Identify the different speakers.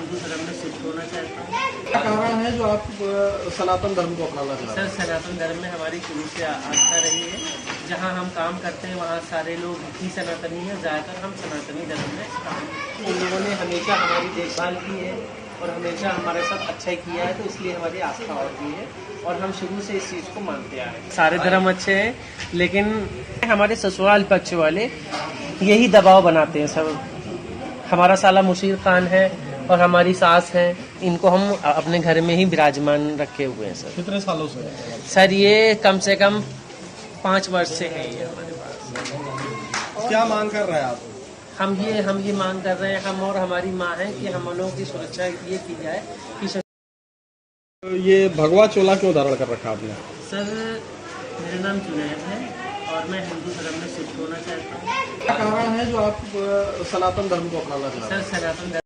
Speaker 1: हिंदू धर्म में शिफ्ट होना चाहता हूँ।
Speaker 2: क्या कारण है जो आप सनातन धर्म को अपनाना चाह रहे
Speaker 1: सर, सनातन धर्म में हमारी शुरू से आस्था रही है। जहाँ हम काम करते हैं वहाँ सारे लोग ही सनातनी हैं, ज़्यादातर हम सनातनी धर्म में काम। उन लोगों ने हमेशा हमारी देखभाल की है और हमेशा हमारे साथ अच्छा ही किया है, तो इसलिए हमारी आस्था और भी है और हम शुरू से इस चीज़ को मानते आए हैं। सारे धर्म अच्छे हैं, लेकिन हमारे ससुराल पक्ष वाले यही दबाव बनाते हैं सब। हमारा साला मुशीर खान है और हमारी सास है, इनको हम अपने घर में ही विराजमान रखे हुए हैं सर।
Speaker 2: कितने सालों से?
Speaker 1: सर ये कम से कम 5 वर्ष से है ये हमारे पास।
Speaker 2: क्या मांग कर रहे हैं आप?
Speaker 1: हम ये मांग कर रहे हैं, हम और हमारी माँ है कि हम लोगों की सुरक्षा ये की जाए कि
Speaker 2: ये भगवा चोला क्यों धारण कर रखा आपने?
Speaker 1: सर, मेरा नाम जुनैद है और मैं हिंदू धर्म में शिफ्ट होना चाहता हूँ।
Speaker 2: क्या कारण है जो आप सनातन धर्म को अपनाना चाह रहे हैं?
Speaker 1: सर, सनातन